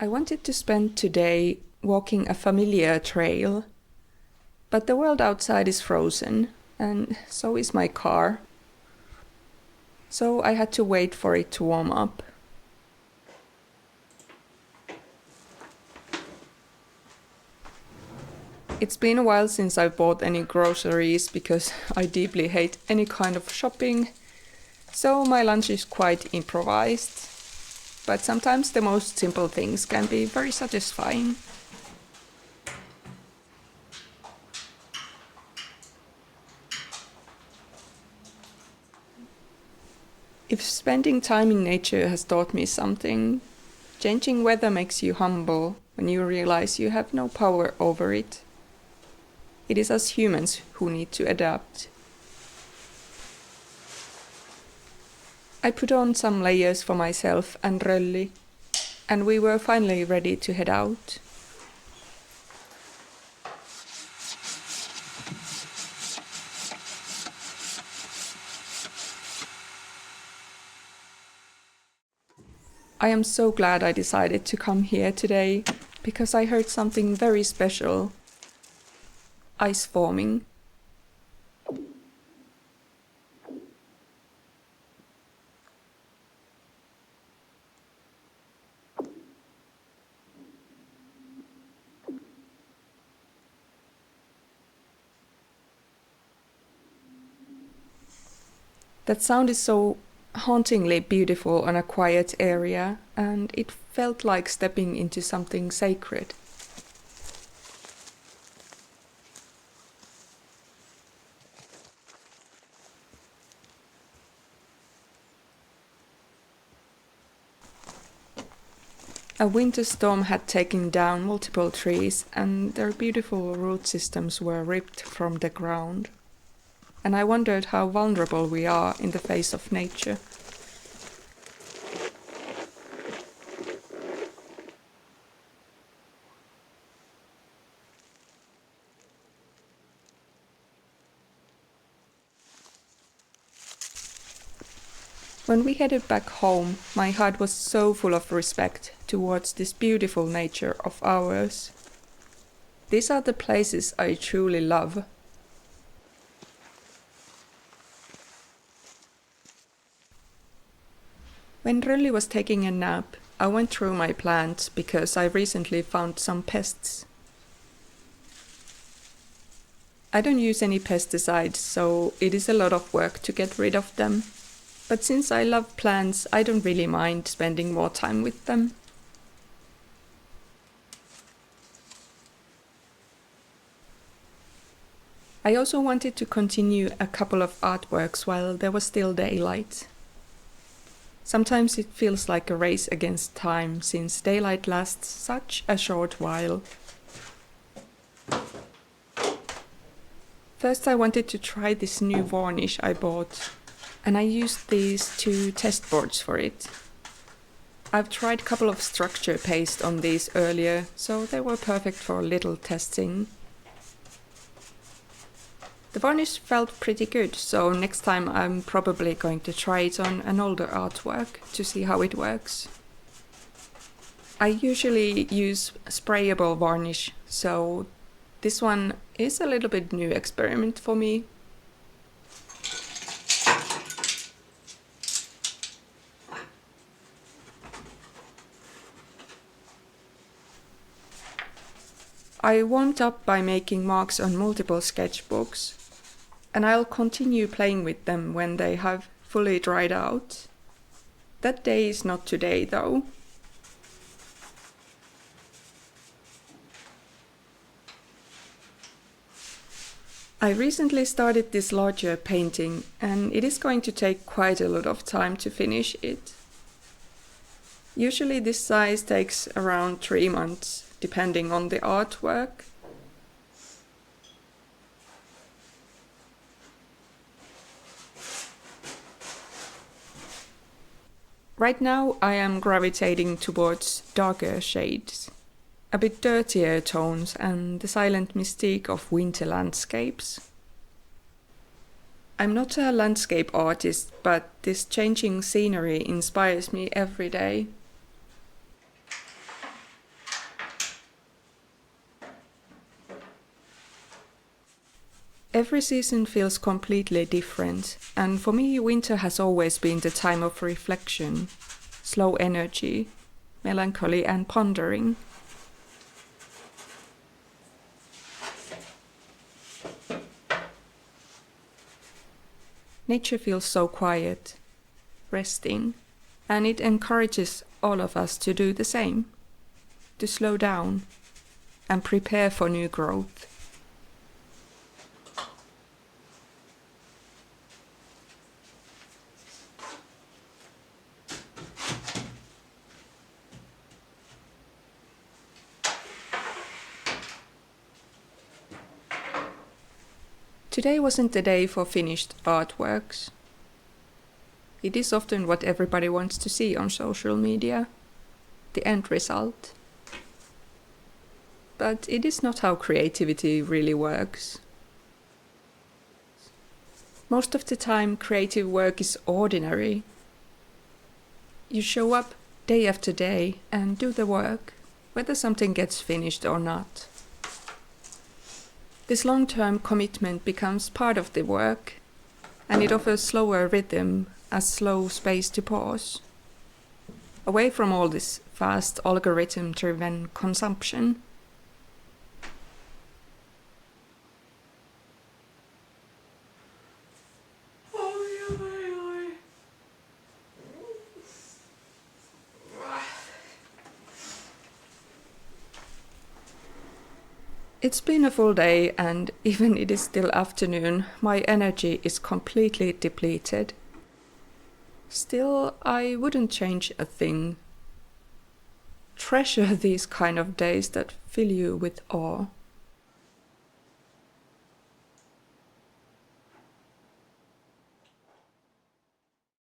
I wanted to spend today walking a familiar trail, but the world outside is frozen, and so is my car. So I had to wait for it to warm up. It's been a while since I bought any groceries because I deeply hate any kind of shopping, so my lunch is quite improvised. But sometimes the most simple things can be very satisfying. If spending time in nature has taught me something, changing weather makes you humble when you realize you have no power over it. It is us humans who need to adapt. I put on some layers for myself and Rölli, and we were finally ready to head out. I am so glad I decided to come here today, because I heard something very special. Ice forming. That sound is so hauntingly beautiful on a quiet area, and it felt like stepping into something sacred. A winter storm had taken down multiple trees, and their beautiful root systems were ripped from the ground. And I wondered how vulnerable we are in the face of nature. When we headed back home, my heart was so full of respect towards this beautiful nature of ours. These are the places I truly love. When Rölli was taking a nap, I went through my plants because I recently found some pests. I don't use any pesticides, so it is a lot of work to get rid of them. But since I love plants, I don't really mind spending more time with them. I also wanted to continue a couple of artworks while there was still daylight. Sometimes it feels like a race against time, since daylight lasts such a short while. First I wanted to try this new varnish I bought, and I used these two test boards for it. I've tried a couple of structure paste on these earlier, so they were perfect for little testing. The varnish felt pretty good, so next time I'm probably going to try it on an older artwork to see how it works. I usually use sprayable varnish, so this one is a little bit new experiment for me. I warmed up by making marks on multiple sketchbooks, and I'll continue playing with them when they have fully dried out. That day is not today, though. I recently started this larger painting, and it is going to take quite a lot of time to finish it. Usually this size takes around 3 months, depending on the artwork. Right now I am gravitating towards darker shades, a bit dirtier tones and the silent mystique of winter landscapes. I'm not a landscape artist, but this changing scenery inspires me every day. Every season feels completely different, and for me, winter has always been the time of reflection, slow energy, melancholy, and pondering. Nature feels so quiet, resting, and it encourages all of us to do the same, to slow down and prepare for new growth. Today wasn't the day for finished artworks. It is often what everybody wants to see on social media, the end result. But it is not how creativity really works. Most of the time, creative work is ordinary. You show up day after day and do the work, whether something gets finished or not. This long-term commitment becomes part of the work, and it offers slower rhythm, a slow space to pause, away from all this fast algorithm-driven consumption. It's been a full day, and even it is still afternoon, my energy is completely depleted. Still, I wouldn't change a thing. Treasure these kind of days that fill you with awe.